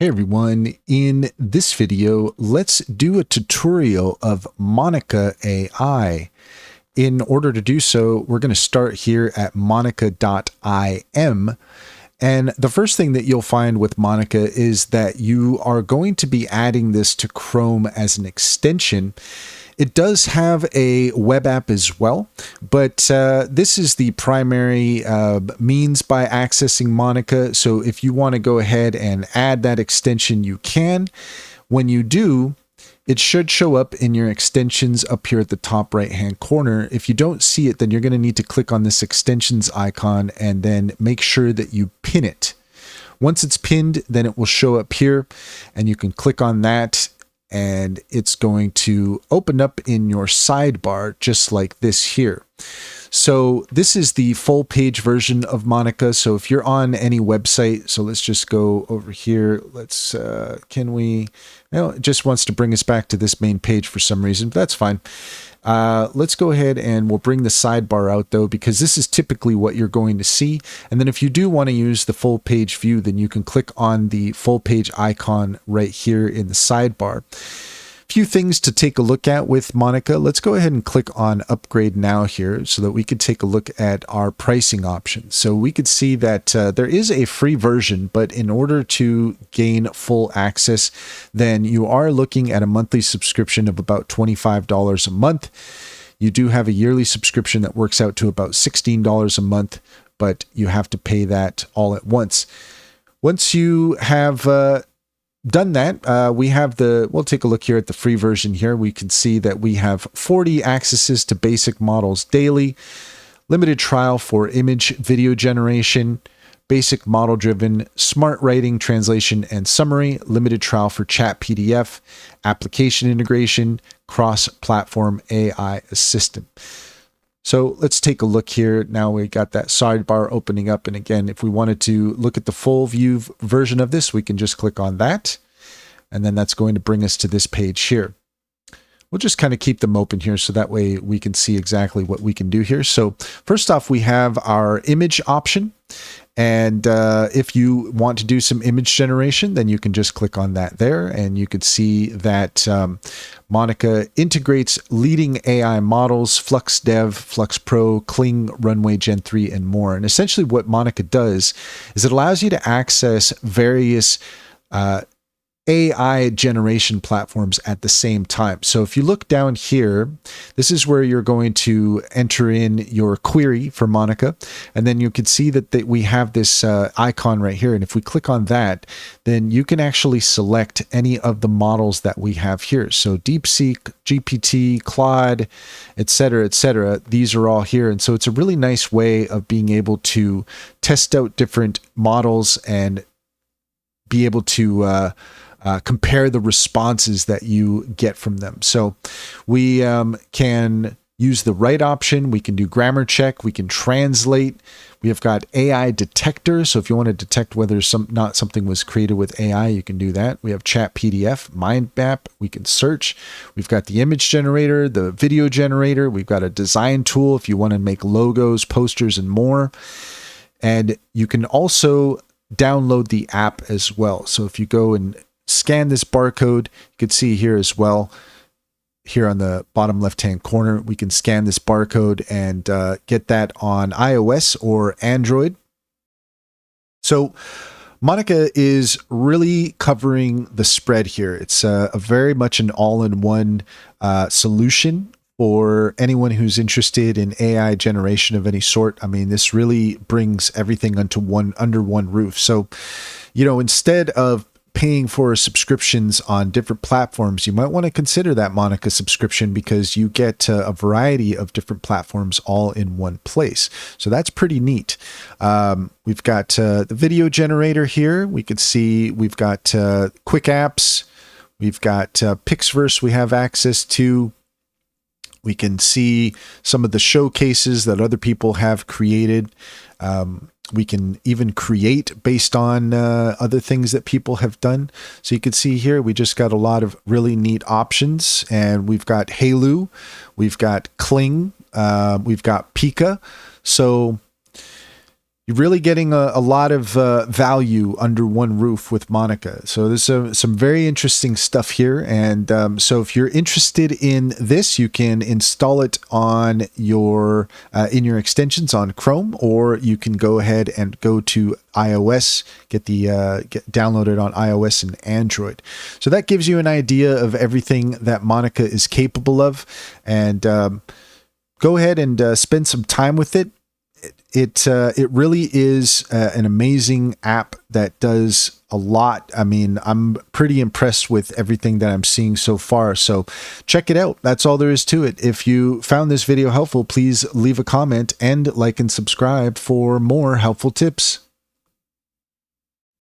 Hey everyone, in this video, let's do a tutorial of Monica AI. In order to do so, we're going to start here at monica.im. And the first thing that you'll find with Monica is that you are going to be adding this to Chrome as an extension. It does have a web app as well, but this is the primary means by accessing Monica. So if you want to go ahead and add that extension, you can. When you do, it should show up in your extensions up here at the top right hand corner. If you don't see it, then you're going to need to click on this extensions icon and then make sure that you pin it. Once it's pinned, then it will show up here and you can click on that. And it's going to open up in your sidebar just like this here. So this is the full page version of Monica. So if you're on any website, so let's just go over here. Let's, it just wants to bring us back to this main page for some reason, but that's fine. Let's go ahead and we'll bring the sidebar out though, because this is typically what you're going to see. And then if you do want to use the full page view, then you can click on the full page icon right here in the sidebar. Few things to take a look at with Monica. Let's go ahead and click on upgrade now here so that we could take a look at our pricing options. So we could see that there is a free version, but in order to gain full access, then you are looking at a monthly subscription of about $25 a month. You do have a yearly subscription that works out to about $16 a month, but you have to pay that all at once. Once you have done that, we'll take a look here at the free version here. We can see that we have 40 accesses to basic models daily, limited trial for image video generation, basic model driven, smart writing, translation, and summary, limited trial for chat PDF, application integration, cross-platform AI assistant. So let's take a look here. Now we got that sidebar opening up. And again, if we wanted to look at the full view version of this, we can just click on that. And then that's going to bring us to this page here. We'll just kind of keep them open here so that way we can see exactly what we can do here. So first off, we have our image option. And if you want to do some image generation, then you can just click on that there. And you could see that Monica integrates leading AI models, FluxDev, FluxPro, Kling, Runway Gen 3, and more. And essentially what Monica does is it allows you to access various AI generation platforms at the same time. So if you look down here, this is where you're going to enter in your query for Monica. And then you can see that we have this icon right here. And if we click on that, then you can actually select any of the models that we have here. So DeepSeek, GPT, Claude, etc. These are all here. And so it's a really nice way of being able to test out different models and be able to compare the responses that you get from them. So we can use the write option. We can do grammar check. We can translate. We have got AI detector. So if you want to detect whether something was created with AI, you can do that. We have chat PDF, mind map. We can search. We've got the image generator, the video generator. We've got a design tool if you want to make logos, posters, and more. And you can also download the app as well. So if you go and scan this barcode, you can see here as well, here on the bottom left-hand corner, we can scan this barcode and get that on iOS or Android. So Monica is really covering the spread here. It's a very much an all-in-one solution for anyone who's interested in AI generation of any sort. I mean, this really brings everything under one roof. So, instead of paying for subscriptions on different platforms, you might want to consider that Monica subscription because you get a variety of different platforms all in one place. So that's pretty neat. We've got the video generator here. We could see we've got quick apps. We've got Pixverse we have access to. We can see some of the showcases that other people have created. We can even create based on other things that people have done. So you can see here, we just got a lot of really neat options. And we've got Hailu, we've got Kling, we've got Pika. So You're really getting a lot of value under one roof with Monica. So there's some very interesting stuff here. And so if you're interested in this, you can install it on your in your extensions on Chrome, or you can go ahead and go to iOS, get downloaded on iOS and Android. So that gives you an idea of everything that Monica is capable of. And go ahead and spend some time with it. It really is an amazing app that does a lot. I mean, I'm pretty impressed with everything that I'm seeing so far. So check it out. That's all there is to it. If you found this video helpful, please leave a comment and like and subscribe for more helpful tips.